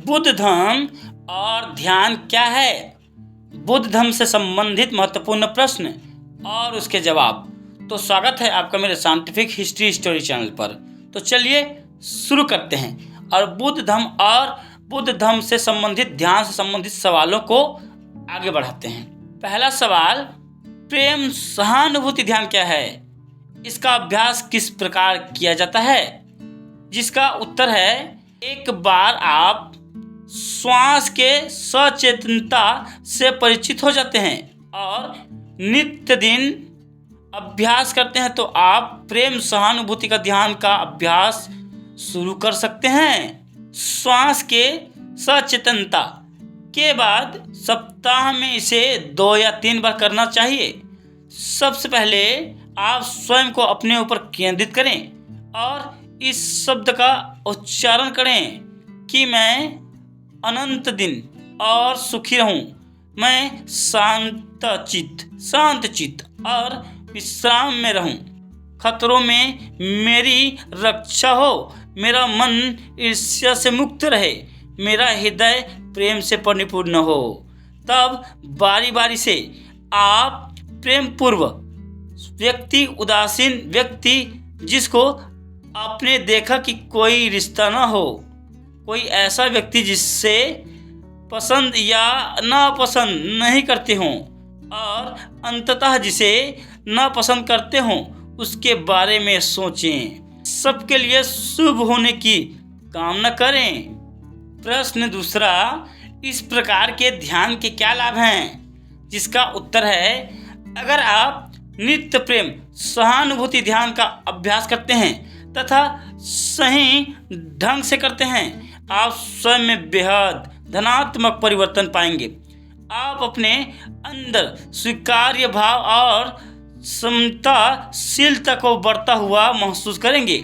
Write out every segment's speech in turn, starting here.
बुद्ध धम्म और ध्यान क्या है? बुद्ध धम्म से संबंधित महत्वपूर्ण प्रश्न और उसके जवाब। तो स्वागत है आपका मेरे साइंटिफिक हिस्ट्री स्टोरी चैनल पर। तो चलिए शुरू करते हैं और बुद्ध धम्म और बुद्ध धम्म से संबंधित ध्यान से संबंधित सवालों को आगे बढ़ाते हैं। पहला सवाल, प्रेम सहानुभूति ध्यान क्या है? इसका अभ्यास किस प्रकार किया जाता है? जिसका उत्तर है, एक बार आप श्वास के सचेतनता से परिचित हो जाते हैं और नित्य दिन अभ्यास करते हैं तो आप प्रेम सहानुभूति का ध्यान का अभ्यास शुरू कर सकते हैं। श्वास के सचेतनता के बाद सप्ताह में इसे 2 या 3 बार करना चाहिए। सबसे पहले आप स्वयं को अपने ऊपर केंद्रित करें और इस शब्द का उच्चारण करें कि मैं अनंत दिन और सुखी रहूं। मैं शांत चित्त और विश्राम में रहूं। खतरों में मेरी रक्षा हो। मेरा मन ईर्ष्या से मुक्त रहे। मेरा हृदय प्रेम से परिपूर्ण हो। तब बारी बारी से आप प्रेम पूर्व व्यक्ति, उदासीन व्यक्ति जिसको आपने देखा कि कोई रिश्ता ना हो, कोई ऐसा व्यक्ति जिससे पसंद या नापसंद नहीं करते हों और अंततः जिसे नापसंद करते हों, उसके बारे में सोचें। सबके लिए शुभ होने की कामना करें। प्रश्न दूसरा, इस प्रकार के ध्यान के क्या लाभ हैं? जिसका उत्तर है, अगर आप नित्य प्रेम सहानुभूति ध्यान का अभ्यास करते हैं तथा सही ढंग से करते हैं, आप स्वयं में बेहद धनात्मक परिवर्तन पाएंगे। आप अपने अंदर स्वीकार्य भाव और समताशीलता को बढ़ता हुआ महसूस करेंगे।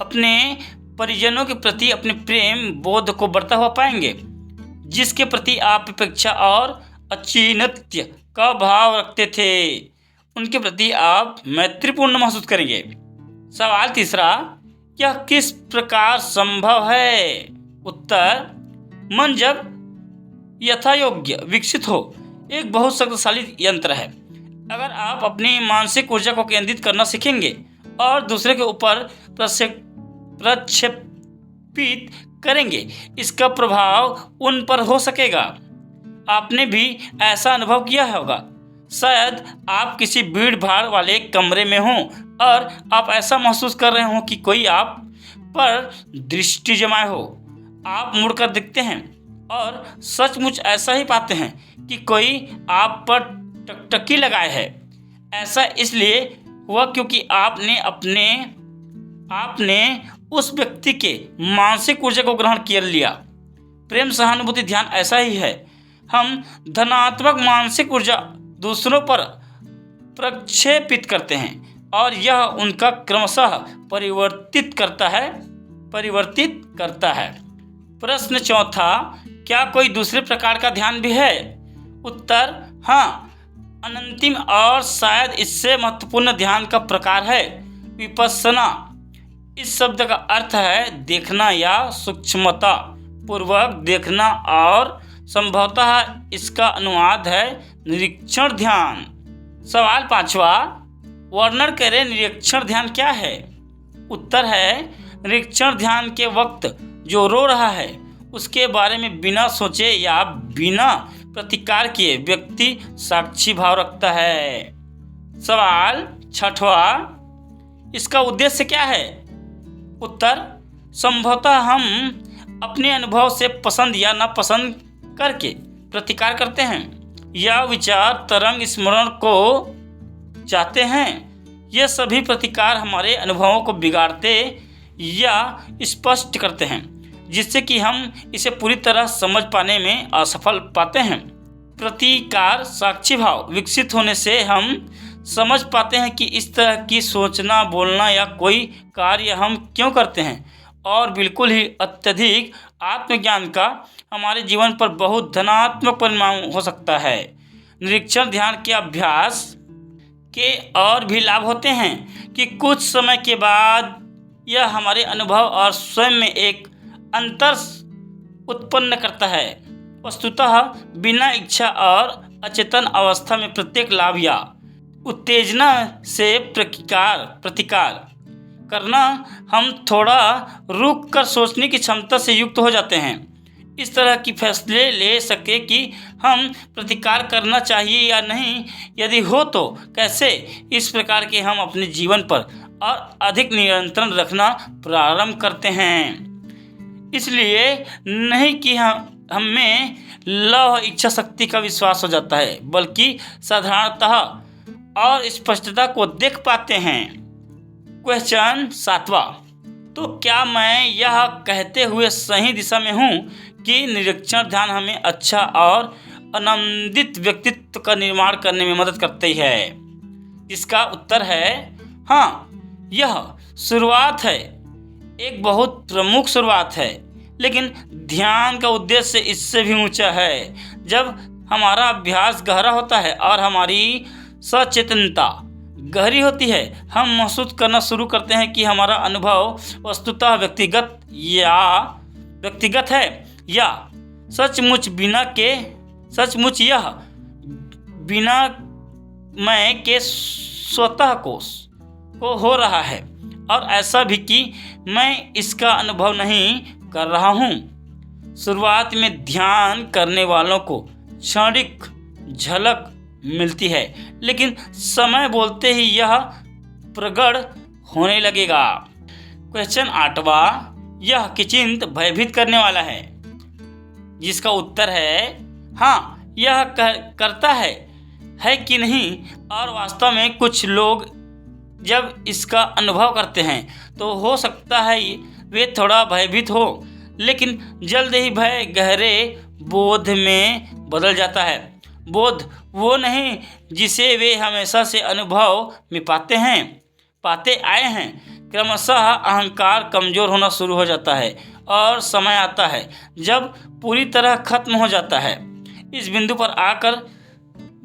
अपने परिजनों के प्रति अपने प्रेम बोध को बढ़ता हुआ पाएंगे, जिसके प्रति आप अपेक्षा और औचित्य का भाव रखते थे, उनके प्रति आप मैत्रीपूर्ण महसूस करेंगे। सवाल तीसरा, यह किस प्रकार संभव है? उत्तर, मन जब यथायोग्य विकसित हो एक बहुत शक्तिशाली यंत्र है। अगर आप अपनी मानसिक ऊर्जा को केंद्रित करना सीखेंगे और दूसरे के ऊपर प्रक्षेपित करेंगे, इसका प्रभाव उन पर हो सकेगा। आपने भी ऐसा अनुभव किया होगा। शायद आप किसी भीड़ भाड़ वाले कमरे में हों और आप ऐसा महसूस कर रहे हों कि कोई आप पर दृष्टि जमाए हो। आप मुड़कर देखते हैं और सचमुच ऐसा ही पाते हैं कि कोई आप पर टकटकी लगाए है। ऐसा इसलिए हुआ क्योंकि आपने उस व्यक्ति के मानसिक ऊर्जा को ग्रहण कर लिया। प्रेम सहानुभूति ध्यान ऐसा ही है। हम धनात्मक मानसिक ऊर्जा दूसरों पर प्रक्षेपित करते हैं और यह उनका क्रमशः परिवर्तित करता है। प्रश्न चौथा, क्या कोई दूसरे प्रकार का ध्यान भी है? उत्तर, हाँ। अंतिम और शायद इससे महत्वपूर्ण ध्यान का प्रकार है विपश्यना। इस शब्द का अर्थ है देखना या सूक्ष्मता पूर्वक देखना और संभवतः इसका अनुवाद है निरीक्षण ध्यान। सवाल पांचवा, वर्णन करें निरीक्षण ध्यान क्या है? उत्तर है, निरीक्षण ध्यान के वक्त जो रो रहा है उसके बारे में बिना सोचे या बिना प्रतिकार किए व्यक्ति साक्षी भाव रखता है। सवाल छठवा, इसका उद्देश्य क्या है? उत्तर, संभवतः हम अपने अनुभव से पसंद या नापसंद करके प्रतिकार करते हैं या विचार तरंग स्मरण को चाहते हैं। ये सभी प्रतिकार हमारे अनुभवों को बिगाड़ते या स्पष्ट करते हैं, जिससे कि हम इसे पूरी तरह समझ पाने में असफल पाते हैं। प्रतिकार साक्षी भाव विकसित होने से हम समझ पाते हैं कि इस तरह की सोचना, बोलना या कोई कार्य हम क्यों करते हैं और बिल्कुल ही अत्यधिक आत्मज्ञान का हमारे जीवन पर बहुत धनात्मक परिणाम हो सकता है। निरीक्षण ध्यान के अभ्यास के और भी लाभ होते हैं कि कुछ समय के बाद यह हमारे अनुभव और स्वयं में एक अंतर उत्पन्न करता है। वस्तुतः बिना इच्छा और अचेतन अवस्था में प्रत्येक लाभ या उत्तेजना से प्रतिकार करना हम थोड़ा रुक कर सोचने की क्षमता से युक्त हो जाते हैं। इस तरह की फैसले ले सके कि हम प्रतिकार करना चाहिए या नहीं, यदि हो तो कैसे। इस प्रकार के हम अपने जीवन पर और अधिक नियंत्रण रखना प्रारंभ करते हैं। इसलिए नहीं कि हमें लौह इच्छा शक्ति का विश्वास हो जाता है, बल्कि साधारणतः और स्पष्टता को देख पाते हैं। क्वेश्चन 7वां, तो क्या मैं यह कहते हुए सही दिशा में हूँ कि निरीक्षण ध्यान हमें अच्छा और आनंदित व्यक्तित्व का निर्माण करने में मदद करती है? इसका उत्तर है हाँ। यह शुरुआत है, एक बहुत प्रमुख शुरुआत है, लेकिन ध्यान का उद्देश्य इससे भी ऊंचा है। जब हमारा अभ्यास गहरा होता है और हमारी सचेतनता गहरी होती है, हम महसूस करना शुरू करते हैं कि हमारा अनुभव वस्तुतः व्यक्तिगत है या सचमुच यह बिना मैं के स्वतः को हो रहा है, और ऐसा भी कि मैं इसका अनुभव नहीं कर रहा हूँ। शुरुआत में ध्यान करने वालों को क्षणिक झलक मिलती है, लेकिन समय बोलते ही यह प्रगट होने लगेगा। क्वेश्चन 8वां, यह किंचित भयभीत करने वाला है? जिसका उत्तर है हाँ, यह करता है कि नहीं। और वास्तव में कुछ लोग जब इसका अनुभव करते हैं तो हो सकता है वे थोड़ा भयभीत हो, लेकिन जल्द ही भय गहरे बोध में बदल जाता है। बोध वो नहीं जिसे वे हमेशा से अनुभव में पाते आए हैं। क्रमशः अहंकार कमज़ोर होना शुरू हो जाता है और समय आता है जब पूरी तरह खत्म हो जाता है। इस बिंदु पर आकर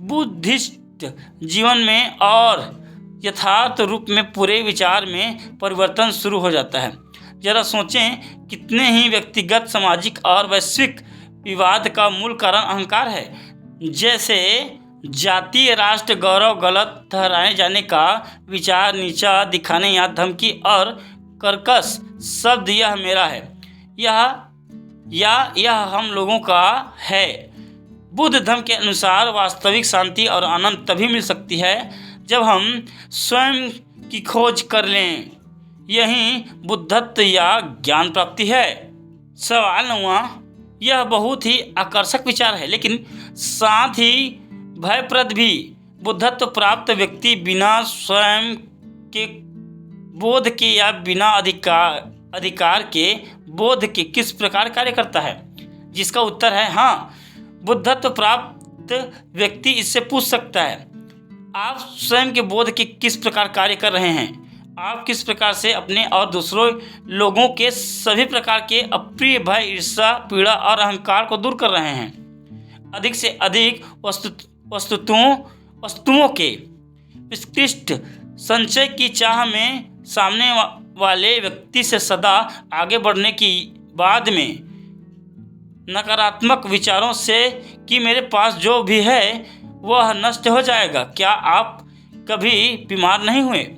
बुद्धिस्ट जीवन में और यथार्थ रूप में पूरे विचार में परिवर्तन शुरू हो जाता है। जरा सोचें, कितने ही व्यक्तिगत, सामाजिक और वैश्विक विवाद का मूल कारण अहंकार है। जैसे जातीय राष्ट्र गौरव गलत ठहराए जाने का विचार, नीचा दिखाने या धमकी और कर्कश शब्द यह मेरा है, यह हम लोगों का है। बुद्ध धर्म के अनुसार वास्तविक शांति और आनंद तभी मिल सकती है जब हम स्वयं की खोज कर लें। यही बुद्धत्व या ज्ञान प्राप्ति है। सवाल 9वां, यह बहुत ही आकर्षक विचार है, लेकिन साथ ही भयप्रद भी। बुद्धत्व प्राप्त व्यक्ति बिना स्वयं के बोध के या बिना अधिकार के बोध के किस प्रकार कार्य करता है? जिसका उत्तर है हाँ। बुद्धत्व प्राप्त व्यक्ति इससे पूछ सकता है, आप स्वयं के बोध के किस प्रकार कार्य कर रहे हैं? आप किस प्रकार से अपने और दूसरों लोगों के सभी प्रकार के अप्रिय भय, ईर्ष्या, पीड़ा और अहंकार को दूर कर रहे हैं? अधिक से अधिक वस्तुओं के उत्कृष्ट संचय की चाह में सामने वाले व्यक्ति से सदा आगे बढ़ने की बाद में नकारात्मक विचारों से कि मेरे पास जो भी है वह नष्ट हो जाएगा। क्या आप कभी बीमार नहीं हुए?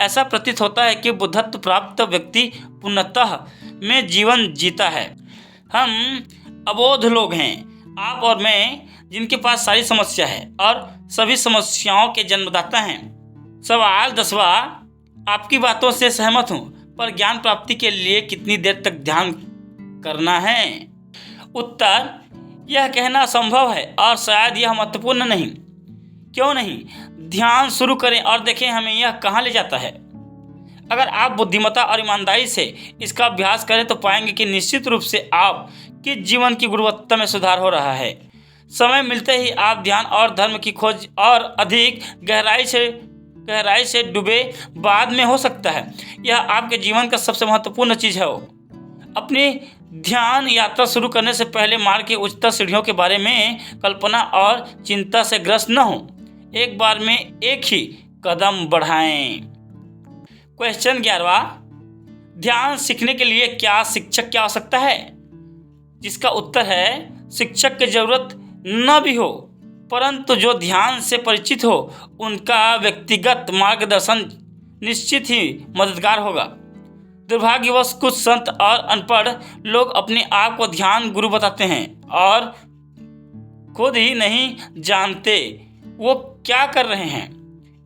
ऐसा प्रतीत होता है कि बुद्धत्व प्राप्त व्यक्ति पूर्णतः में जीवन जीता है। हम अबोध लोग हैं, आप और मैं, जिनके पास सारी समस्या है और सभी समस्याओं के जन्मदाता हैं। सवाल 10वां, आपकी बातों से सहमत हूँ, पर ज्ञान प्राप्ति के लिए कितनी देर तक ध्यान करना है? उत्तर, यह कहना असंभव है और शायद यह महत्वपूर्ण नहीं। क्यों नहीं? ध्यान शुरू करें और देखें हमें यह कहाँ ले जाता है। अगर आप बुद्धिमत्ता और ईमानदारी से इसका अभ्यास करें तो पाएंगे कि निश्चित रूप से आपके जीवन की गुणवत्ता में सुधार हो रहा है। समय मिलते ही आप ध्यान और धर्म की खोज और अधिक गहराई से डूबे बाद में हो सकता है। यह आपके जीवन का सबसे महत्वपूर्ण चीज़ है। अपनी ध्यान यात्रा शुरू करने से पहले मार्ग की उच्चतर सीढ़ियों के बारे में कल्पना और चिंता से ग्रस्त न हो। एक बार में एक ही कदम बढ़ाएं। क्वेश्चन 11वां, ध्यान सीखने के लिए क्या शिक्षक की आवश्यकता है? जिसका उत्तर है शिक्षक की जरूरत न भी हो, परंतु जो ध्यान से परिचित हो उनका व्यक्तिगत मार्गदर्शन निश्चित ही मददगार होगा। दुर्भाग्यवश कुछ संत और अनपढ़ लोग अपने आप को ध्यान गुरु बताते हैं और खुद ही नहीं जानते वो क्या कर रहे हैं।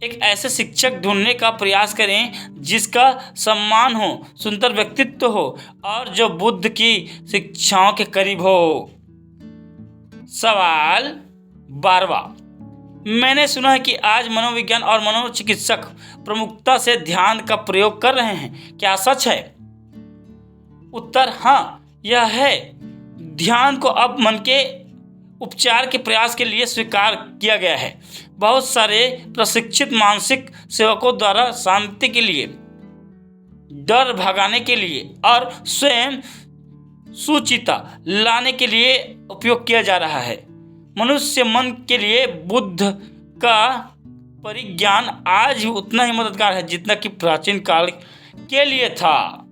एक ऐसे शिक्षक ढूंढने का प्रयास करें जिसका सम्मान हो, सुंदर व्यक्तित्व हो और जो बुद्ध की शिक्षाओं के करीब हो। सवाल 12वां, मैंने सुना है कि आज मनोविज्ञान और मनोचिकित्सक प्रमुखता से ध्यान का प्रयोग कर रहे हैं, क्या सच है? उत्तर हाँ, यह है। ध्यान को अब मन के उपचार के प्रयास के लिए स्वीकार किया गया है। बहुत सारे प्रशिक्षित मानसिक सेवकों द्वारा शांति के लिए, डर भगाने के लिए और स्वयं सुचिता लाने के लिए उपयोग किया जा रहा है। मनुष्य मन के लिए बुद्ध का परिज्ञान आज भी उतना ही मददगार है जितना कि प्राचीन काल के लिए था।